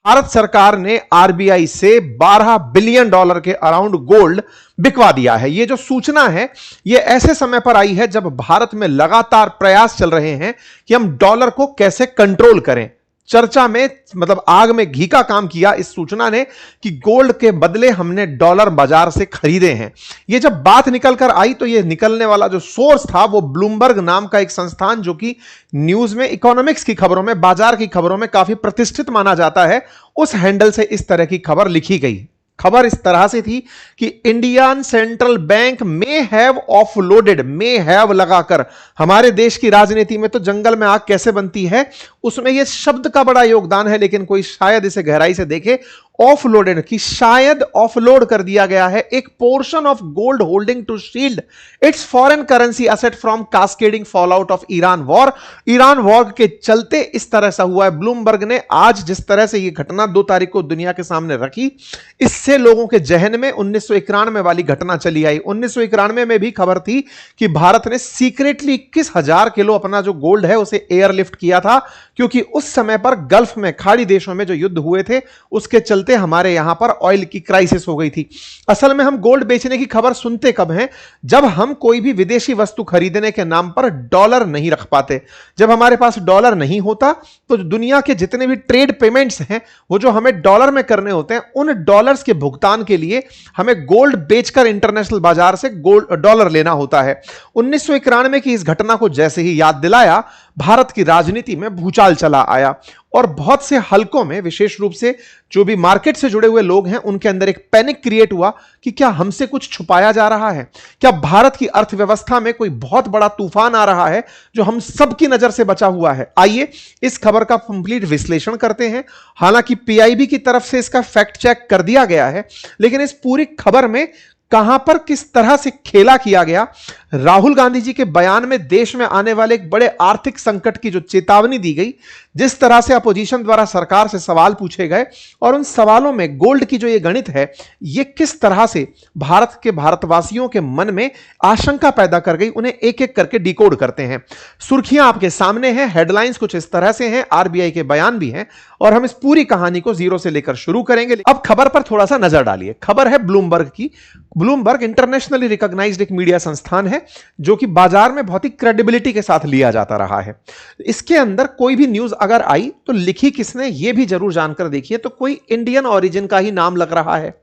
भारत सरकार ने आरबीआई से $12 बिलियन के अराउंड गोल्ड बिकवा दिया है। यह जो सूचना है यह ऐसे समय पर आई है जब भारत में लगातार प्रयास चल रहे हैं कि हम डॉलर को कैसे कंट्रोल करें। चर्चा में मतलब आग में घी का काम किया इस सूचना ने कि गोल्ड के बदले हमने डॉलर बाजार से खरीदे हैं। यह जब बात निकल कर आई तो यह निकलने वाला जो सोर्स था वो ब्लूमबर्ग नाम का एक संस्थान जो कि न्यूज में इकोनॉमिक्स की खबरों में, बाजार की खबरों में काफी प्रतिष्ठित माना जाता है, उस हैंडल से इस तरह की खबर लिखी गई। खबर इस तरह से थी कि Indian central bank may have offloaded, may have लगाकर, हमारे देश की राजनीति में तो जंगल में आग कैसे बनती है उसमें यह शब्द का बड़ा योगदान है, लेकिन कोई शायद इसे गहराई से देखे, ऑफलोडेड की शायद ऑफलोड कर दिया गया है एक portion of gold holding to shield its foreign currency asset from cascading fallout of Iran war. Iran war के चलते इस तरह से हुआ है। ब्लूमबर्ग ने आज जिस तरह से यह घटना 2 तारीख को दुनिया के सामने रखी, इससे लोगों के जहन में 1991 वाली घटना चली आई। 1991 में भी खबर थी कि भारत ने सीक्रेटली 21,000 किलो अपना जो गोल्ड है उसे एयरलिफ्ट किया था, क्योंकि उस समय पर गल्फ में खाड़ी देशों में जो युद्ध हुए थे उसके चलते हमारे यहां पर ऑयल की क्राइसिस हो गई थी। असल में हम गोल्ड बेचने की खबर सुनते कब हैं? जब हम कोई भी विदेशी वस्तु खरीदने के नाम पर डॉलर नहीं रख पाते। जब हमारे पास डॉलर नहीं होता तो दुनिया के जितने भी ट्रेड पेमेंट्स हैं वो जो हमें डॉलर में करने होते हैं, उन डॉलर्स के भुगतान के लिए हमें गोल्ड बेचकर इंटरनेशनल बाजार से गोल्ड डॉलर लेना होता है। 1991 की इस घटना को जैसे ही याद दिलाया, भारत की राजनीति में भूचाल चला आया और बहुत से हलकों में, विशेष रूप से जो भी मार्केट से जुड़े हुए लोग हैं, उनके अंदर एक पैनिक क्रिएट हुआ कि क्या हमसे कुछ छुपाया जा रहा है? क्या भारत की अर्थव्यवस्था में कोई बहुत बड़ा तूफान आ रहा है जो हम सबकी नजर से बचा हुआ है? आइए इस खबर का कंप्लीट विश्लेषण करते हैं। हालांकि पीआईबी की तरफ से इसका फैक्ट चेक कर दिया गया है, लेकिन इस पूरी खबर में कहां पर किस तरह से खेला किया गया, राहुल गांधी जी के बयान में देश में आने वाले एक बड़े आर्थिक संकट की जो चेतावनी दी गई, जिस तरह से अपोजिशन द्वारा सरकार से सवाल पूछे गए और उन सवालों में गोल्ड की जो ये गणित है ये किस तरह से भारत के भारतवासियों के मन में आशंका पैदा कर गई, उन्हें एक एक करके डिकोड करते हैं। सुर्खियां आपके सामने हैं, हेडलाइंस कुछ इस तरह से हैं, आरबीआई के बयान भी हैं और हम इस पूरी कहानी को जीरो से लेकर शुरू करेंगे। अब खबर पर थोड़ा सा नजर डालिए। खबर है ब्लूमबर्ग की। ब्लूमबर्ग इंटरनेशनली रिकॉग्नाइज्ड एक मीडिया संस्थान है जो कि बाजार में बहुत ही क्रेडिबिलिटी के साथ लिया जाता रहा है। इसके अंदर कोई भी न्यूज अगर आई तो लिखी किसने यह भी जरूर जानकर देखिए, तो कोई इंडियन ओरिजिन का ही नाम लग रहा है।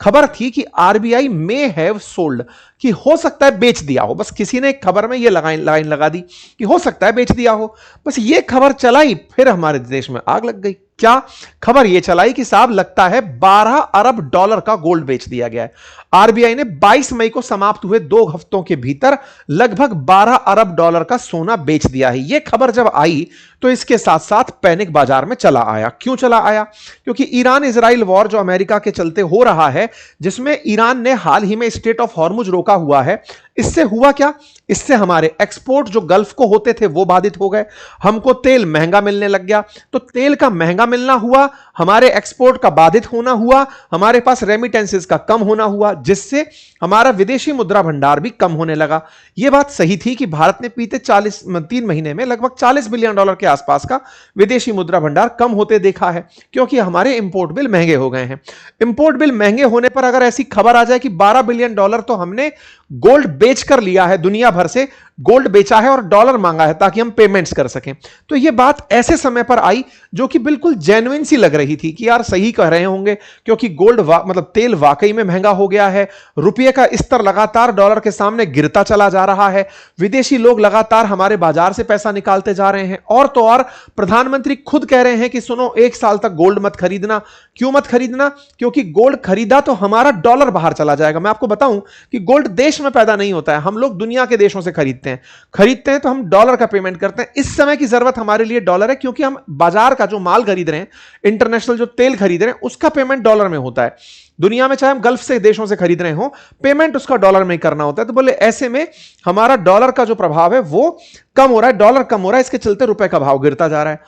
खबर थी कि आरबीआई मे हैव सोल्ड, कि हो सकता है बेच दिया हो। बस किसी ने खबर में यह लाइन लगा दी कि हो सकता है बेच दिया हो। बस यह खबर चलाई, फिर हमारे देश में आग लग गई। क्या खबर यह चलाई कि साहब लगता है $12 अरब का गोल्ड बेच दिया गया है। आरबीआई ने 22 मई को समाप्त हुए 2 हफ्तों के भीतर लगभग $12 अरब का सोना बेच दिया है। यह खबर जब आई तो इसके साथ साथ पैनिक बाजार में चला आया। क्यों चला आया? क्योंकि ईरान इजराइल वॉर जो अमेरिका के चलते हो रहा है, जिसमें ईरान ने हाल ही में स्ट्रेट ऑफ हॉर्मुज रोका हुआ है, इससे हुआ क्या? इससे हमारे एक्सपोर्ट जो गल्फ को होते थे वो बाधित हो गए। हमको तेल महंगा मिलने लग गया, तो तेल का महंगा मिलना हुआ, हमारे एक्सपोर्ट का बाधित होना हुआ, हमारे पास रेमिटेंसेस का कम होना हुआ, जिससे हमारा विदेशी मुद्रा भंडार भी कम होने लगा। यह बात सही थी कि भारत ने बीते 3 महीने में लगभग $40 बिलियन के आसपास का विदेशी मुद्रा भंडार कम होते देखा है, क्योंकि हमारे इंपोर्ट बिल महंगे हो गए हैं। इंपोर्ट बिल महंगे होने पर अगर ऐसी खबर आ जाए कि $12 बिलियन तो हमने गोल्ड बेचकर लिया है, दुनिया भर से गोल्ड बेचा है और डॉलर मांगा है ताकि हम पेमेंट्स कर सकें, तो यह बात ऐसे समय पर आई जो कि बिल्कुल जेन्युइन सी लग रही थी कि यार सही कह रहे होंगे, क्योंकि गोल्ड मतलब तेल वाकई में महंगा हो गया है। रुपये का स्तर लगातार डॉलर के सामने गिरता चला जा रहा है। विदेशी लोग लगातार हमारे बाजार से पैसा निकालते जा रहे हैं। और तो और प्रधानमंत्री खुद कह रहे हैं कि सुनो 1 साल तक गोल्ड मत खरीदना। क्यों मत खरीदना? क्योंकि गोल्ड खरीदा तो हमारा डॉलर बाहर चला जाएगा। मैं आपको बताऊं कि गोल्ड देश में पैदा नहीं होता है, हम लोग दुनिया के देशों से खरीदते हैं तो हम डॉलर का पेमेंट करते हैं। इस समय की जरूरत हमारे लिए डॉलर है, क्योंकि हम बाजार का जो माल खरीद रहे हैं, इंटरनेशनल जो तेल खरीद रहे हैं, उसका पेमेंट डॉलर में होता है। दुनिया में चाहे हम गल्फ से देशों से खरीद रहे हो, पेमेंट उसका डॉलर में करना होता है। तो बोले ऐसे में हमारा डॉलर का जो प्रभाव है वो कम हो रहा है, डॉलर कम हो रहा है, इसके चलते रुपए का भाव गिरता जा रहा है।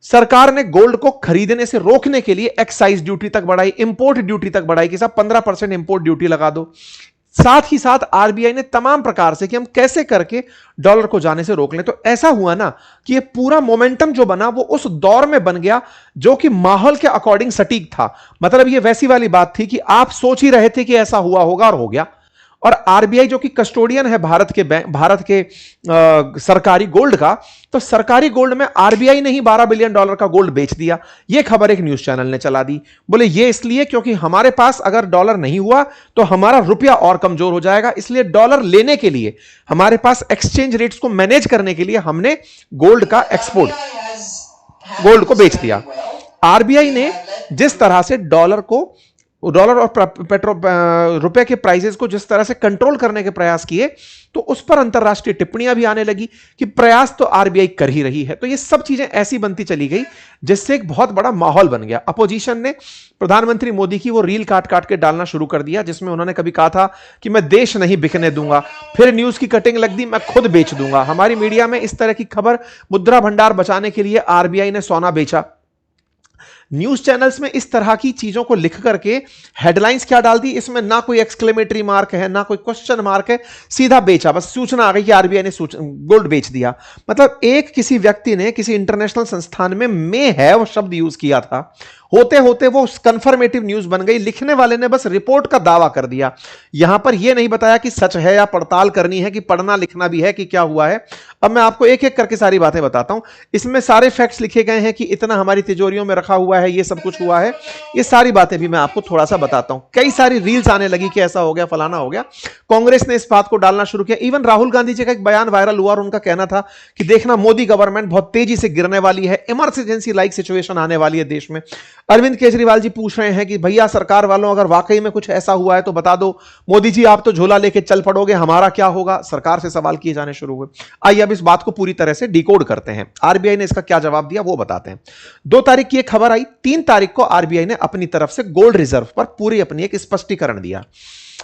सरकार ने गोल्ड को खरीदने से रोकने के लिए एक्साइज ड्यूटी तक बढ़ाई, इंपोर्ट ड्यूटी तक बढ़ाई कि साहब 15% इंपोर्ट ड्यूटी लगा दो। साथ ही साथ आरबीआई ने तमाम प्रकार से कि हम कैसे करके डॉलर को जाने से रोक लें। तो ऐसा हुआ ना कि ये पूरा मोमेंटम जो बना वो उस दौर में बन गया जो कि माहौल के अकॉर्डिंग सटीक था। मतलब ये वैसी वाली बात थी कि आप सोच ही रहे थे कि ऐसा हुआ होगा और हो गया। और आरबीआई जो कि कस्टोडियन है भारत के सरकारी गोल्ड का, तो सरकारी गोल्ड में आरबीआई ने ही $12 बिलियन का गोल्ड बेच दिया। यह खबर एक न्यूज चैनल ने चला दी। बोले ये इसलिए क्योंकि हमारे पास अगर डॉलर नहीं हुआ तो हमारा रुपया और कमजोर हो जाएगा, इसलिए डॉलर लेने के लिए, हमारे पास एक्सचेंज रेट्स को मैनेज करने के लिए हमने गोल्ड का एक्सपोर्ट, गोल्ड को बेच दिया। आरबीआई ने जिस तरह से डॉलर और रुपए के प्राइसेस को जिस तरह से कंट्रोल करने के प्रयास किए, तो उस पर अंतरराष्ट्रीय टिप्पणियां भी आने लगी कि प्रयास तो आरबीआई कर ही रही है। तो ये सब चीजें ऐसी बनती चली गई जिससे एक बहुत बड़ा माहौल बन गया। अपोजिशन ने प्रधानमंत्री मोदी की वो रील काट काट के डालना शुरू कर दिया जिसमें उन्होंने कभी कहा था कि मैं देश नहीं बिकने दूंगा, फिर न्यूज की कटिंग लग दी मैं खुद बेच दूंगा। हमारी मीडिया में इस तरह की खबर, मुद्रा भंडार बचाने के लिए आरबीआई ने सोना बेचा। न्यूज चैनल्स में इस तरह की चीजों को लिख करके हेडलाइंस क्या डाल दी, इसमें ना कोई एक्सक्लेमेटरी मार्क है ना कोई क्वेश्चन मार्क है, सीधा बेचा, बस सूचना आ गई कि आरबीआई ने गोल्ड बेच दिया। मतलब एक किसी व्यक्ति ने किसी इंटरनेशनल संस्थान में है वो शब्द यूज किया था, होते होते वो कंफर्मेटिव न्यूज बन गई। लिखने वाले ने बस रिपोर्ट का दावा कर दिया, यहां पर यह नहीं बताया कि सच है या पड़ताल करनी है कि पढ़ना लिखना भी है कि क्या हुआ है। अब मैं आपको एक एक करके सारी बातें बताता हूं। इसमें सारे फैक्ट्स लिखे गए हैं कि इतना हमारी तिजोरियों में रखा हुआ है, ये सब कुछ हुआ है, ये सारी बातें भी मैं आपको थोड़ा सा बताता हूं। कई सारी रील्स आने लगी कि ऐसा हो गया, फलाना हो गया। कांग्रेस ने इस बात को डालना शुरू किया। इवन राहुल गांधी जी का एक बयान वायरल हुआ और उनका कहना था कि देखना मोदी गवर्नमेंट बहुत तेजी से गिरने वाली है, इमरजेंसी लाइक सिचुएशन आने वाली है देश में। अरविंद केजरीवाल जी पूछ रहे हैं कि भैया सरकार वालों अगर वाकई में कुछ ऐसा हुआ है तो बता दो, मोदी जी आप तो झोला लेके चल पड़ोगे, हमारा क्या होगा? सरकार से सवाल किए जाने शुरू हुए। आइए अब इस बात को पूरी तरह से डिकोड करते हैं। आरबीआई ने इसका क्या जवाब दिया वो बताते हैं। 2 तारीख की एक खबर आई, 3 तारीख को आरबीआई ने अपनी तरफ से गोल्ड रिजर्व पर पूरी अपनी एक स्पष्टीकरण दिया।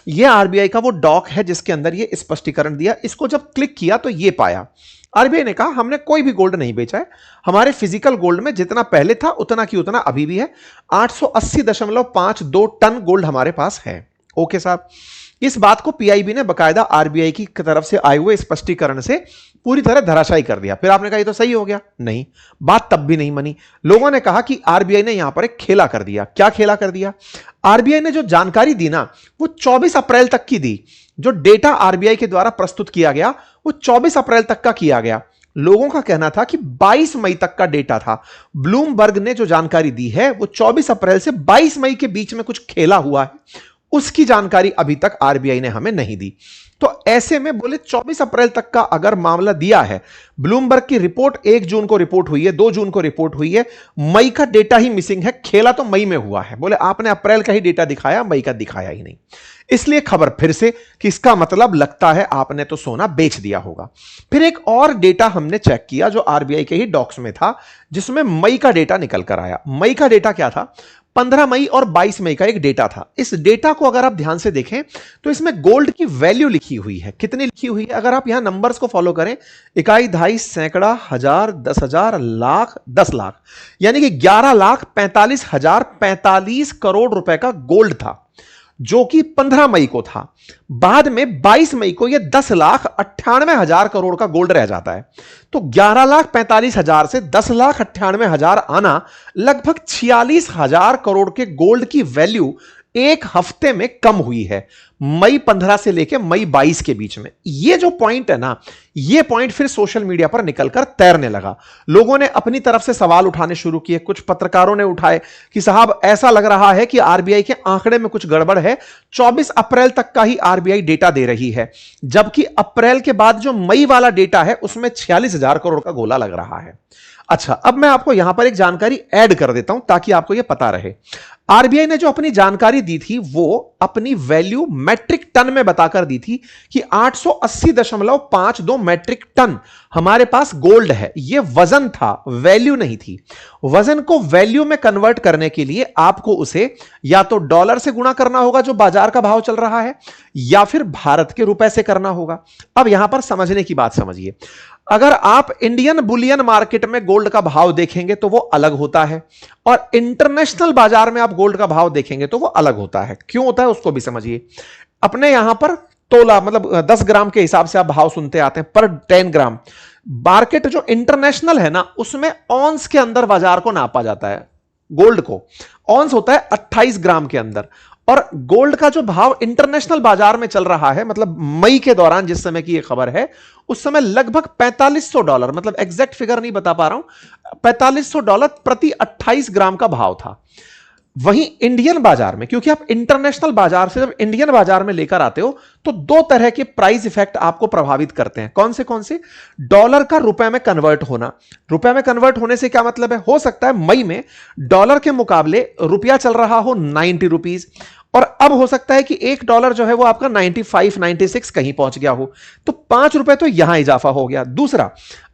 यह आरबीआई का वो डॉक है जिसके अंदर यह स्पष्टीकरण दिया। इसको जब क्लिक किया तो यह पाया, आरबीआई ने कहा हमने कोई भी गोल्ड नहीं बेचा है, हमारे फिजिकल गोल्ड में जितना पहले था उतना की उतना अभी भी है। 880.52 टन गोल्ड हमारे पास है। ओके साहब, इस बात को पीआईबी ने बकायदा आरबीआई की तरफ से आए हुए स्पष्टीकरण से पूरी तरह धराशायी कर दिया। फिर आपने कहा ये तो सही हो गया, नहीं, बात तब भी नहीं मानी। लोगों ने कहा कि आरबीआई ने यहां पर एक खेला कर दिया। क्या खेला कर दिया? आरबीआई ने जो जानकारी दी ना वो 24 अप्रैल तक की दी। जो डेटा आरबीआई के द्वारा प्रस्तुत किया गया वो 24 अप्रैल तक का किया गया। लोगों का कहना था कि 22 मई तक का डेटा था। ब्लूमबर्ग ने जो जानकारी दी है वो 24 अप्रैल से 22 मई के बीच में कुछ खेला हुआ है, उसकी जानकारी अभी तक आरबीआई ने हमें नहीं दी। तो ऐसे में बोले 24 अप्रैल तक का अगर मामला दिया है, ब्लूमबर्ग की रिपोर्ट 1 जून को रिपोर्ट हुई है, 2 जून को रिपोर्ट हुई है, मई का डेटा ही मिसिंग है। खेला तो मई में हुआ है, बोले आपने अप्रैल का ही डेटा दिखाया, मई का दिखाया ही नहीं। इसलिए खबर फिर से कि इसका मतलब लगता है आपने तो सोना बेच दिया होगा। फिर एक और डेटा हमने चेक किया जो आरबीआई के ही डॉक्स में था, जिसमें मई का डेटा निकल कर आया। मई का डेटा क्या था? 15 मई और 22 मई का एक डेटा था। इस डेटा को अगर आप ध्यान से देखें तो इसमें गोल्ड की वैल्यू लिखी हुई है। कितनी लिखी हुई है? अगर आप यहां नंबर्स को फॉलो करें, इकाई, दहाई, सैकड़ा, हजार, 10,000, लाख, 10 लाख, यानी कि 11,45,045 करोड़ रुपए का गोल्ड था, जो कि 15 मई को था। बाद में 22 मई को यह 10,98,000 करोड़ का गोल्ड रह जाता है। तो 11,45,000 से 10,98,000 आना, लगभग 46,000 करोड़ के गोल्ड की वैल्यू एक हफ्ते में कम हुई है, मई 15 से लेकर मई 22 के बीच में। यह जो पॉइंट है ना, यह पॉइंट फिर सोशल मीडिया पर निकलकर तैरने लगा। लोगों ने अपनी तरफ से सवाल उठाने शुरू किए। कुछ पत्रकारों ने उठाए कि साहब ऐसा लग रहा है कि आरबीआई के आंकड़े में कुछ गड़बड़ है, 24 अप्रैल तक का ही आरबीआई डेटा दे रही है, जबकि अप्रैल के बाद जो मई वाला डेटा है उसमें 46,000 करोड़ का गोला लग रहा है। अच्छा, अब मैं आपको यहां पर एक जानकारी ऐड कर देता हूं ताकि आपको यह पता रहे। आरबीआई ने जो अपनी जानकारी दी थी वो अपनी वैल्यू मैट्रिक टन में बताकर दी थी कि 880.52 मैट्रिक टन हमारे पास गोल्ड है। यह वजन था, वैल्यू नहीं थी। वजन को वैल्यू में कन्वर्ट करने के लिए आपको उसे या तो डॉलर से गुणा करना होगा जो बाजार का भाव चल रहा है, या फिर भारत के रुपए से करना होगा। अब यहां पर समझने की बात समझिए। अगर आप इंडियन बुलियन मार्केट में गोल्ड का भाव देखेंगे तो वो अलग होता है, और इंटरनेशनल बाजार में आप गोल्ड का भाव देखेंगे तो वो अलग होता है। क्यों होता है उसको भी समझिए। अपने यहां पर तोला मतलब 10 ग्राम के हिसाब से आप भाव सुनते आते हैं, पर 10 ग्राम। मार्केट जो इंटरनेशनल है ना, उसमें ऑन्स के अंदर बाजार को नापा जाता है। गोल्ड को ऑन्स होता है 28 ग्राम के अंदर, और गोल्ड का जो भाव इंटरनेशनल बाजार में चल रहा है, मतलब मई के दौरान जिस समय की यह खबर है, उस समय लगभग $4500, मतलब एग्जैक्ट फिगर नहीं बता पा रहा हूं, $4500 प्रति 28 ग्राम का भाव था। वहीं इंडियन बाजार में, क्योंकि आप इंटरनेशनल बाजार से जब इंडियन बाजार में लेकर आते हो तो दो तरह के प्राइस इफेक्ट आपको प्रभावित करते हैं। कौन से? डॉलर का रुपए में कन्वर्ट होना। रुपए में कन्वर्ट होने से क्या मतलब है? हो सकता है मई में डॉलर के मुकाबले रुपया चल रहा हो 90 रुपीज, और अब हो सकता है कि $1 जो है वो आपका 95, 96 कहीं पहुंच गया हो, तो ₹5 तो यहां इजाफा हो गया। दूसरा,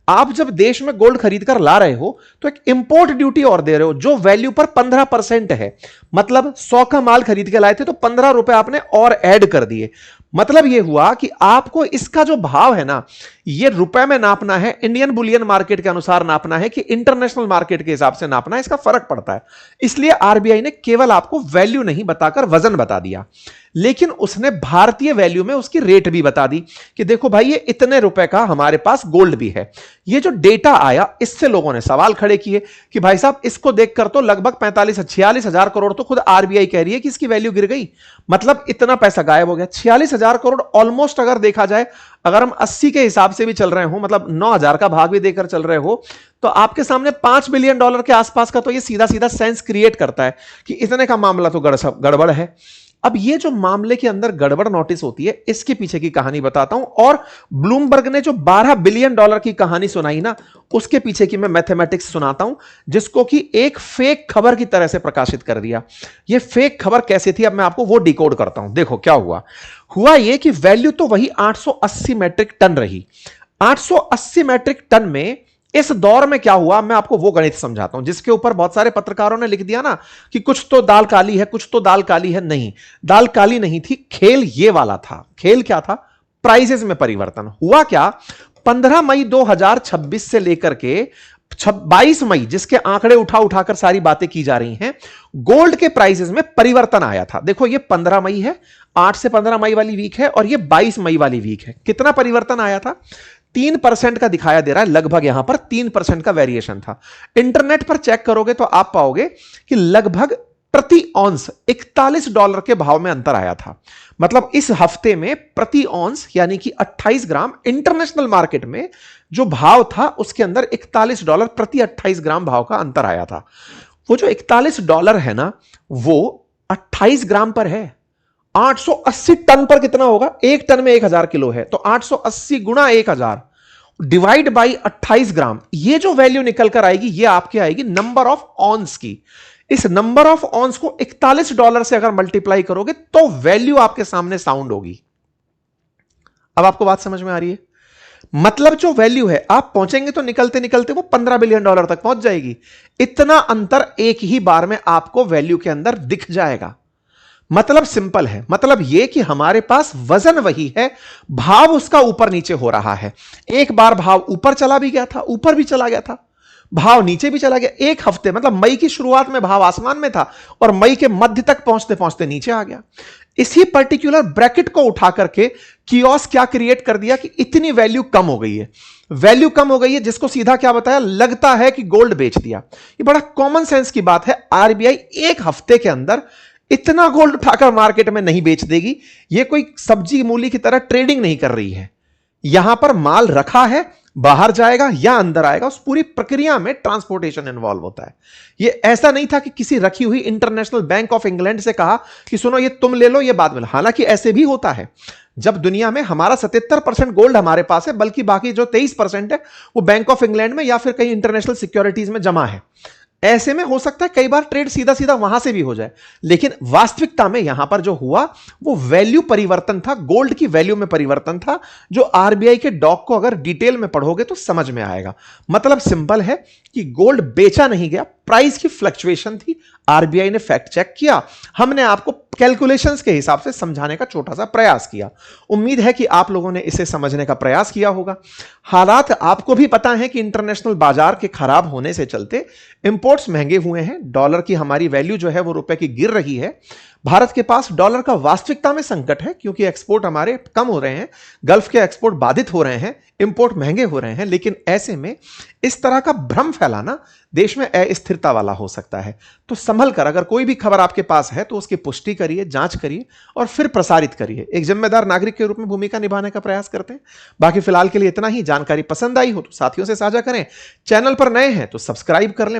आप जब देश में गोल्ड खरीद कर ला रहे हो तो एक इंपोर्ट ड्यूटी और दे रहे हो, जो वैल्यू पर 15% है। मतलब 100 का माल खरीद के लाए थे तो ₹15 आपने और ऐड कर दिए। मतलब यह हुआ कि आपको इसका जो भाव है ना, ये रुपए में नापना है, इंडियन बुलियन मार्केट के अनुसार नापना है कि इंटरनेशनल मार्केट के हिसाब से नापना है, इसका फर्क पड़ता है। इसलिए आरबीआई ने केवल आपको वैल्यू नहीं बताकर वजन बता दिया, लेकिन उसने भारतीय वैल्यू में उसकी रेट भी बता दी कि देखो भाई, ये इतने रुपए का हमारे पास गोल्ड भी है। ये जो डेटा आया, इससे लोगों ने सवाल खड़े किए कि भाई साहब, इसको देखकर तो लगभग 45-46 हजार करोड़ तो खुद आरबीआई कह रही है कि इसकी वैल्यू गिर गई, मतलब इतना पैसा गायब हो गया। 46 हजार करोड़ ऑलमोस्ट अगर देखा जाए, अगर हम 80 के हिसाब से भी चल रहे हो, मतलब 9,000 का भाग भी देकर चल रहे हो, तो आपके सामने $5 बिलियन के आसपास का तो ये सीधा सीधा सेंस क्रिएट करता है कि इतने का मामला तो गड़बड़ है। अब ये जो मामले के अंदर गड़बड़ नोटिस होती है, इसके पीछे की कहानी बताता हूं, और ब्लूमबर्ग ने जो $12 बिलियन की कहानी सुनाई ना, उसके पीछे की मैं मैथमेटिक्स सुनाता हूं, जिसको कि एक फेक खबर की तरह से प्रकाशित कर दिया। ये फेक खबर कैसे थी, अब मैं आपको वो डिकोड करता हूं। देखो क्या हुआ ये कि वैल्यू तो वही 880 मैट्रिक टन रही। 880 मैट्रिक टन में इस दौर में क्या हुआ, मैं आपको वो गणित समझाता हूं, जिसके ऊपर बहुत सारे पत्रकारों ने लिख दिया ना कि कुछ तो दाल काली है, कुछ तो दाल काली है। नहीं, दाल काली नहीं थी, खेल ये वाला था। खेल क्या था? प्राइसेस में परिवर्तन। हुआ क्या, 15 मई 2026 से लेकर के 22 मई, जिसके आंकड़े उठा उठाकर सारी बातें की जा रही हैं, गोल्ड के प्राइसेस में परिवर्तन आया था। देखो, ये 15 मई है, 8 से 15 मई वाली वीक है, और ये 22 मई वाली वीक है। कितना परिवर्तन आया था? 3% का दिखाया दे रहा है, लगभग यहां पर 3% का वेरिएशन था। इंटरनेट पर चेक करोगे तो आप पाओगे कि लगभग प्रति ऑन्स $41 के भाव में अंतर आया था। मतलब इस हफ्ते में प्रति ऑन्स यानी कि 28 ग्राम इंटरनेशनल मार्केट में जो भाव था, उसके अंदर $41 प्रति 28 ग्राम भाव का अंतर आया था। वो जो $41 है ना, वो 28 ग्राम पर है। 880 टन पर कितना होगा? एक टन में 1000 किलो है, तो 880 गुणा 1000 डिवाइड बाई 28 ग्राम, ये जो वैल्यू निकल कर आएगी, ये आपके आएगी नंबर ऑफ ऑन्स की। इस नंबर ऑफ ऑन्स को $41 से अगर मल्टीप्लाई करोगे तो वैल्यू आपके सामने साउंड होगी। अब आपको बात समझ में आ रही है? मतलब जो वैल्यू है, आप पहुंचेंगे तो निकलते निकलते वो $15 बिलियन तक पहुंच जाएगी। इतना अंतर एक ही बार में आपको वैल्यू के अंदर दिख जाएगा। मतलब सिंपल है, मतलब यह कि हमारे पास वजन वही है, भाव उसका ऊपर नीचे हो रहा है। एक बार भाव ऊपर चला भी गया था, ऊपर भी चला गया था, भाव नीचे भी चला गया। एक हफ्ते, मतलब मई की शुरुआत में भाव आसमान में था और मई के मध्य तक पहुंचते पहुंचते नीचे आ गया। इसी पर्टिकुलर ब्रैकेट को उठा करके कियोस क्या क्रिएट कर दिया कि इतनी वैल्यू कम हो गई है, वैल्यू कम हो गई है, जिसको सीधा क्या बताया, लगता है कि गोल्ड बेच दिया। ये बड़ा कॉमन सेंस की बात है। आरबीआई एक हफ्ते के अंदर इतना गोल्ड उठाकर मार्केट में नहीं बेच देगी। ये कोई सब्जी मूली की तरह ट्रेडिंग नहीं कर रही है। यहां पर माल रखा है, बाहर जाएगा या अंदर आएगा, उस पूरी प्रक्रिया में ट्रांसपोर्टेशन इन्वॉल्व होता है। ये ऐसा नहीं था कि किसी रखी हुई इंटरनेशनल बैंक ऑफ इंग्लैंड से कहा कि सुनो ये तुम ले लो, ये बाद में। हालांकि ऐसे भी होता है, जब दुनिया में हमारा 77% गोल्ड हमारे पास है, बल्कि बाकी जो 23% है वो बैंक ऑफ इंग्लैंड में या फिर कहीं इंटरनेशनल सिक्योरिटीज में जमा है। ऐसे में हो सकता है कई बार ट्रेड सीधा सीधा वहां से भी हो जाए, लेकिन वास्तविकता में यहां पर जो हुआ वो वैल्यू परिवर्तन था, गोल्ड की वैल्यू में परिवर्तन था, जो आरबीआई के डॉक को अगर डिटेल में पढ़ोगे तो समझ में आएगा। मतलब सिंपल है कि गोल्ड बेचा नहीं गया, प्राइस की फ्लक्चुएशन थी। आरबीआई ने फैक्ट चेक किया, हमने आपको कैलकुलेशंस के हिसाब से समझाने का छोटा सा प्रयास किया। उम्मीद है कि आप लोगों ने इसे समझने का प्रयास किया होगा। हालात आपको भी पता है कि इंटरनेशनल बाजार के खराब होने से चलते इंपोर्ट्स महंगे हुए हैं, डॉलर की हमारी वैल्यू जो है वो रुपए की गिर रही है। भारत के पास डॉलर का वास्तविकता में संकट है क्योंकि एक्सपोर्ट हमारे कम हो रहे हैं, गल्फ के एक्सपोर्ट बाधित हो रहे हैं, इंपोर्ट महंगे हो रहे हैं। लेकिन ऐसे में इस तरह का भ्रम फैलाना देश में अस्थिरता वाला हो सकता है। तो संभल कर, अगर कोई भी खबर आपके पास है तो उसकी पुष्टि करिए, जांच करिए और फिर प्रसारित करिए। एक जिम्मेदार नागरिक के रूप में भूमिका निभाने का प्रयास करते हैं। बाकी फिलहाल के लिए इतना ही। जानकारी पसंद आई हो तो साथियों से साझा करें। चैनल पर नए हैं तो सब्सक्राइब कर लें।